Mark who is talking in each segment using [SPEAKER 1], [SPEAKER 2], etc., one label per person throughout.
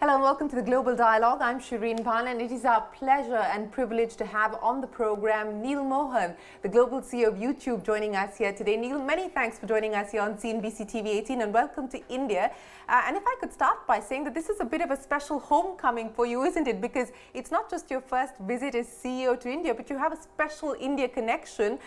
[SPEAKER 1] Hello and welcome to the Global Dialogue. I'm Shireen Bhan, and it is our pleasure and privilege to have on the program Neal Mohan, the Global CEO of YouTube, joining us here today. Neal, many thanks for joining us here on CNBC-TV18 and welcome to India. And if I could start by saying that this is a bit of a special homecoming for you, isn't it? Because it's not just your first visit as CEO to India, but you have a special India connection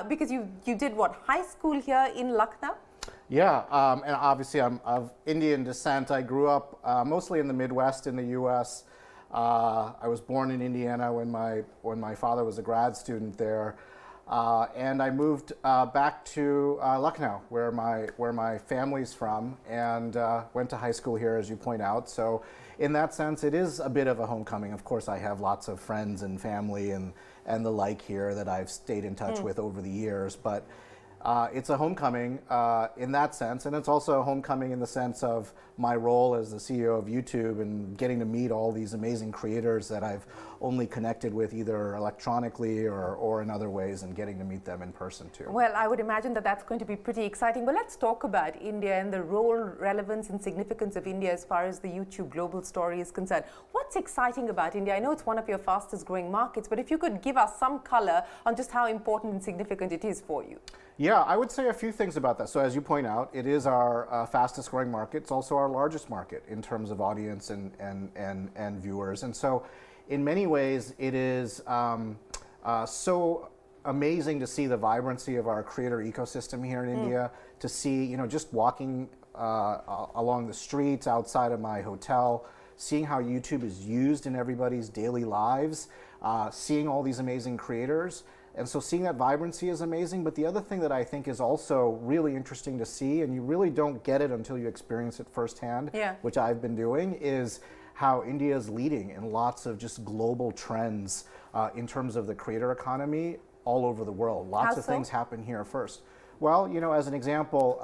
[SPEAKER 1] because you did what, high school here in Lucknow?
[SPEAKER 2] Yeah, and obviously I'm of Indian descent. I grew up mostly in the Midwest in the U.S. I was born in Indiana when my father was a grad student there, and I moved back to Lucknow, where my family's from, and went to high school here, as you point out. So, in that sense, it is a bit of a homecoming. Of course, I have lots of friends and family and the like here that I've stayed in touch with over the years, but. It's a homecoming in that sense, and it's also a homecoming in the sense of my role as the CEO of YouTube and getting to meet all these amazing creators that I've only connected with either electronically or in other ways, and getting to meet them in person too.
[SPEAKER 1] Well, I would imagine that that's going to be pretty exciting. But let's talk about India and the role, relevance and significance of India as far as the YouTube global story is concerned. What's exciting about India? I know it's one of your fastest growing markets, but if you could give us some color on just how important and significant it is for you.
[SPEAKER 2] Yeah, I would say a few things about that. So as you point out, it is our fastest growing market. It's also our largest market in terms of audience and viewers. And so in many ways, it is so amazing to see the vibrancy of our creator ecosystem here in India, to see, just walking along the streets outside of my hotel, seeing how YouTube is used in everybody's daily lives, seeing all these amazing creators. And so seeing that vibrancy is amazing, but the other thing that I think is also really interesting to see, and you really don't get it until you experience it firsthand, which I've been doing, is how India is leading in lots of just global trends in terms of the creator economy all over the world. Lots of things happen here first. Well, as an example,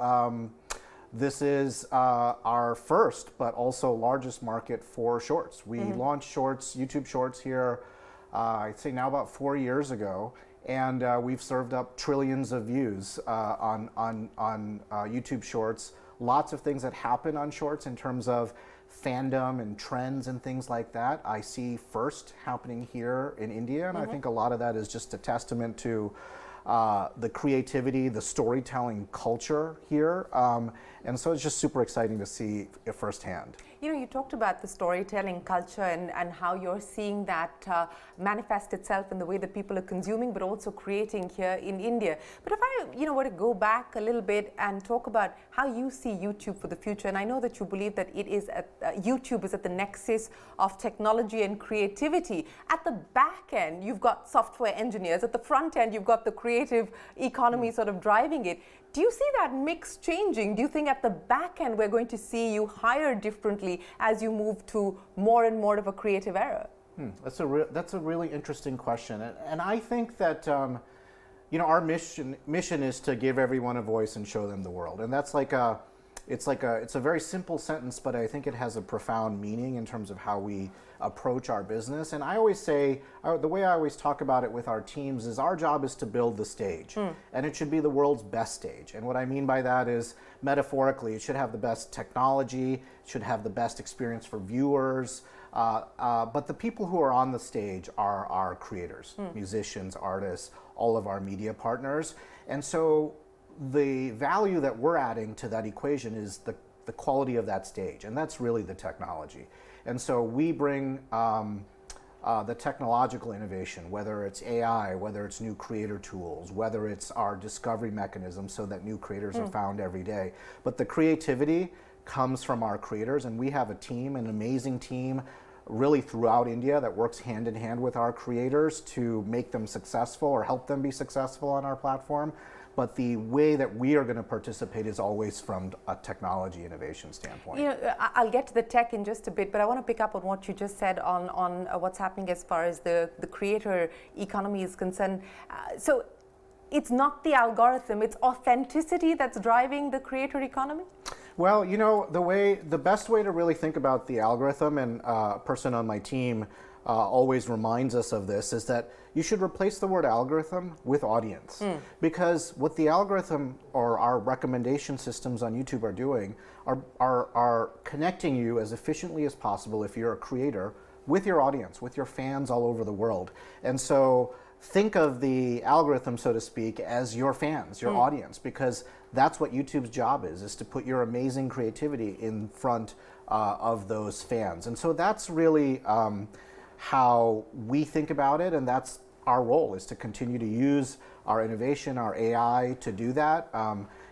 [SPEAKER 2] this is our first, but also largest market for shorts. We launched shorts, YouTube Shorts here, I'd say now about 4 years ago. And we've served up trillions of views on YouTube Shorts. Lots of things that happen on Shorts in terms of fandom and trends and things like that, I see first happening here in India. And I think a lot of that is just a testament to the creativity, the storytelling culture here. And so it's just super exciting to see it firsthand.
[SPEAKER 1] You talked about the storytelling culture and how you're seeing that manifest itself in the way that people are consuming, but also creating here in India. But if I, were to go back a little bit and talk about how you see YouTube for the future, and I know that you believe that it is YouTube is at the nexus of technology and creativity. At the back end, you've got software engineers. At the front end, you've got the creative economy sort of driving it. Do you see that mix changing? Do you think at the back end we're going to see you hire differently as you move to more and more of a creative era?
[SPEAKER 2] That's a really interesting question, and I think that our mission is to give everyone a voice and show them the world, and that's it's a very simple sentence, but I think it has a profound meaning in terms of how we approach our business. And I always say, the way I always talk about it with our teams is our job is to build the stage, and it should be the world's best stage. And what I mean by that is, metaphorically, it should have the best technology, it should have the best experience for viewers, but the people who are on the stage are our creators, musicians, artists, all of our media partners. And so the value that we're adding to that equation is the quality of that stage, and that's really the technology. And so we bring the technological innovation, whether it's AI, whether it's new creator tools, whether it's our discovery mechanism so that new creators are found every day. But the creativity comes from our creators, and we have a team, an amazing team, really throughout India that works hand in hand with our creators to make them successful or help them be successful on our platform. But the way that we are going to participate is always from a technology innovation standpoint.
[SPEAKER 1] I'll get to the tech in just a bit, but I want to pick up on what you just said on what's happening as far as the creator economy is concerned. So it's not the algorithm, it's authenticity that's driving the creator economy?
[SPEAKER 2] Well, you know, the best way to really think about the algorithm, and a person on my team always reminds us of this, is that you should replace the word algorithm with audience. Because what the algorithm or our recommendation systems on YouTube are doing are connecting you as efficiently as possible, if you're a creator, with your audience, with your fans all over the world. And so think of the algorithm, so to speak, as your fans, your audience, because that's what YouTube's job is to put your amazing creativity in front of those fans. And so that's really how we think about it, and that's our role, is to continue to use our innovation, our AI, to do that.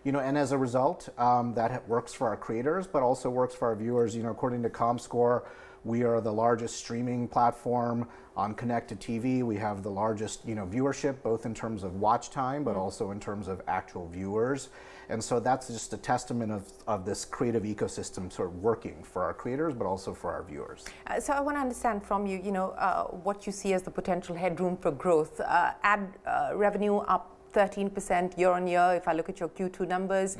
[SPEAKER 2] You know, and as a result, that works for our creators, but also works for our viewers. You know, according to ComScore, we are the largest streaming platform on connected TV. We have the largest, you know, viewership, both in terms of watch time, but also in terms of actual viewers. And so that's just a testament of this creative ecosystem sort of working for our creators, but also for our viewers.
[SPEAKER 1] So I want to understand from you, you know, what you see as the potential headroom for growth. Ad revenue up 13% year on year, if I look at your Q2 numbers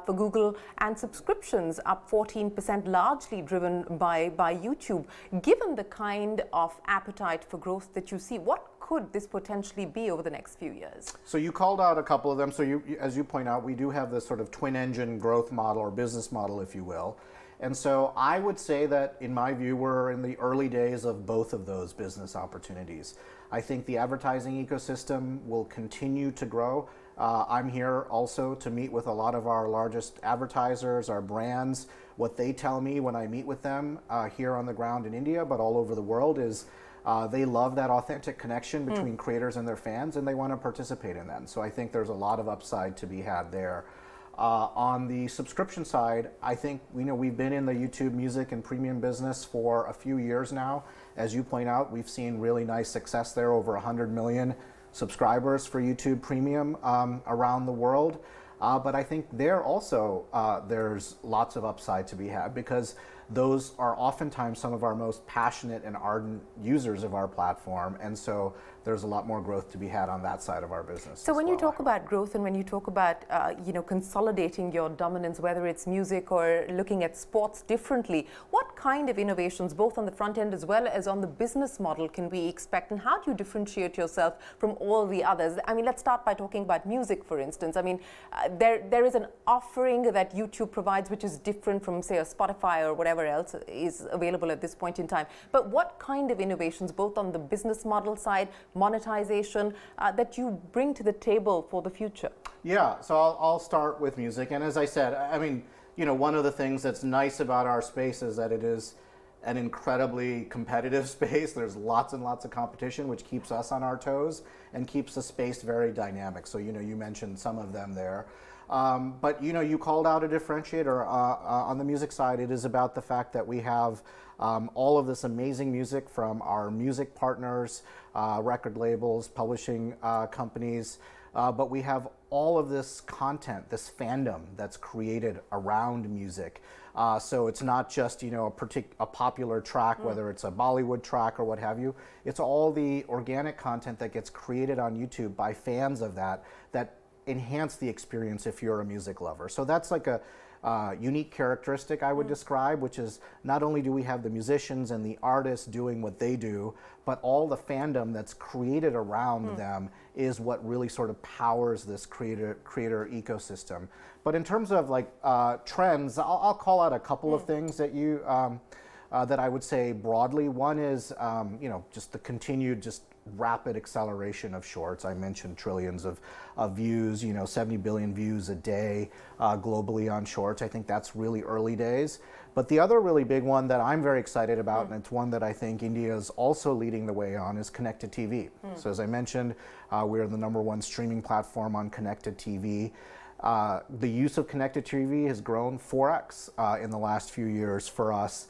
[SPEAKER 1] for Google, and subscriptions up 14%, largely driven by YouTube. Given the kind of appetite for growth that you see, what could this potentially be over the next few years? So
[SPEAKER 2] you called out a couple of them. So as you point out, we do have this sort of twin engine growth model, or business model, if you will. And so I would say that, in my view, we're in the early days of both of those business opportunities. I think the advertising ecosystem will continue to grow. I'm here also to meet with a lot of our largest advertisers, our brands. What they tell me when I meet with them here on the ground in India, but all over the world, is they love that authentic connection between creators and their fans, and they want to participate in that. So I think there's a lot of upside to be had there. On the subscription side, I think, you know, we've been in the YouTube Music and Premium business for a few years now. As you point out, we've seen really nice success there, over 100 million subscribers for YouTube Premium around the world. But I think there also there's lots of upside to be had, because those are oftentimes some of our most passionate and ardent users of our platform, and so there's a lot more growth to be had on that side of our business.
[SPEAKER 1] So when you talk about growth, and when you talk about you know, consolidating your dominance, whether it's music or looking at sports differently, what kind of innovations, both on the front end as well as on the business model, can we expect, and how do you differentiate yourself from all the others? I mean, let's start by talking about music, for instance. I mean, there is an offering that YouTube provides which is different from, say, a Spotify or whatever else is available at this point in time. But what kind of innovations, both on the business model side, monetization, that you bring to the table for the future?
[SPEAKER 2] Yeah, so I'll start with music. And as I said, I mean, you know, one of the things that's nice about our space is that it is an incredibly competitive space. There's lots and lots of competition, which keeps us on our toes and keeps the space very dynamic. So, you know, you mentioned some of them there. But, you know, you called out a differentiator on the music side. It is about the fact that we have all of this amazing music from our music partners, record labels, publishing companies, but we have all of this content, this fandom that's created around music. So it's not just, you know, a popular track, whether it's a Bollywood track or what have you. It's all the organic content that gets created on YouTube by fans of that enhance the experience if you're a music lover. So that's like a unique characteristic, I would describe, which is not only do we have the musicians and the artists doing what they do, but all the fandom that's created around them is what really sort of powers this creator ecosystem. But in terms of like trends, I'll call out a couple of things that you that I would say broadly. One is you know, just the continued rapid acceleration of shorts. I mentioned trillions of views, you know, 70 billion views a day globally on shorts. I think that's really early days. But the other really big one that I'm very excited about, and it's one that I think India is also leading the way on, is connected TV. So as I mentioned, we're the #1 streaming platform on connected TV. The use of connected TV has grown 4x in the last few years for us.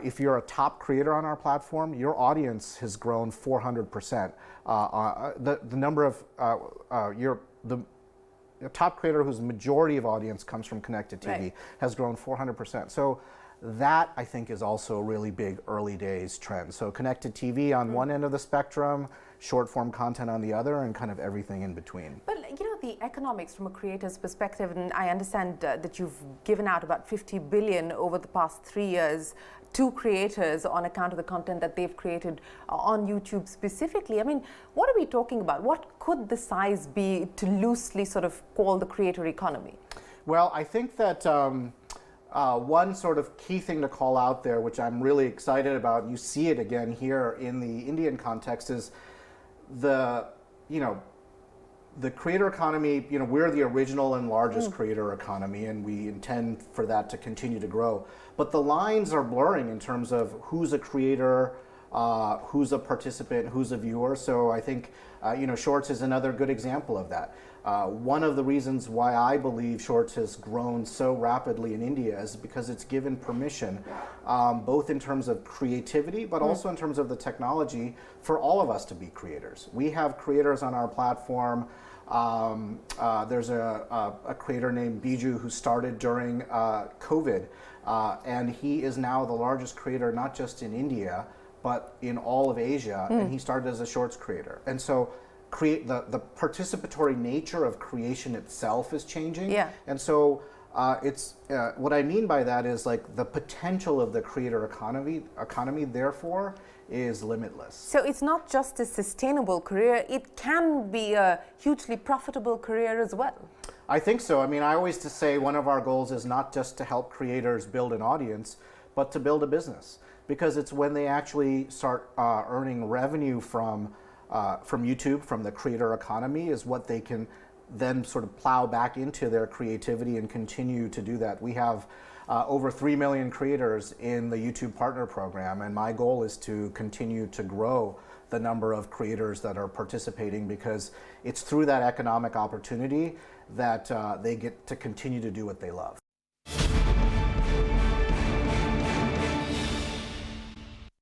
[SPEAKER 2] If you're a top creator on our platform, your audience has grown 400%. The number of the top creator whose majority of audience comes from connected TV has grown 400%. So that, I think, is also a really big early days trend. So connected TV on one end of the spectrum, short form content on the other, and kind of everything in between.
[SPEAKER 1] But the economics from a creator's perspective, and I understand that you've given out about 50 billion over the past 3 years to creators on account of the content that they've created on YouTube specifically. I mean, what are we talking about? What could the size be to loosely sort of call the creator economy?
[SPEAKER 2] Well, I think that one sort of key thing to call out there, which I'm really excited about, and you see it again here in the Indian context, is the creator economy. We're the original and largest creator economy, and we intend for that to continue to grow. But the lines are blurring in terms of who's a creator, who's a participant, who's a viewer. So I think Shorts is another good example of that. One of the reasons why I believe Shorts has grown so rapidly in India is because it's given permission, both in terms of creativity, but also in terms of the technology, for all of us to be creators. We have creators on our platform. There's a creator named Biju who started during COVID, and he is now the largest creator, not just in India, but in all of Asia, and he started as a Shorts creator. And so the participatory nature of creation itself is changing.
[SPEAKER 1] Yeah.
[SPEAKER 2] And so it's what I mean by that is like the potential of the creator economy therefore is limitless.
[SPEAKER 1] So it's not just a sustainable career, it can be a hugely profitable career as well.
[SPEAKER 2] I think so. I mean, I always just say one of our goals is not just to help creators build an audience, but to build a business. Because it's when they actually start earning revenue from YouTube, from the creator economy, is what they can then sort of plow back into their creativity and continue to do that. We have over 3 million creators in the YouTube Partner Program, and my goal is to continue to grow the number of creators that are participating, because it's through that economic opportunity that they get to continue to do what they love.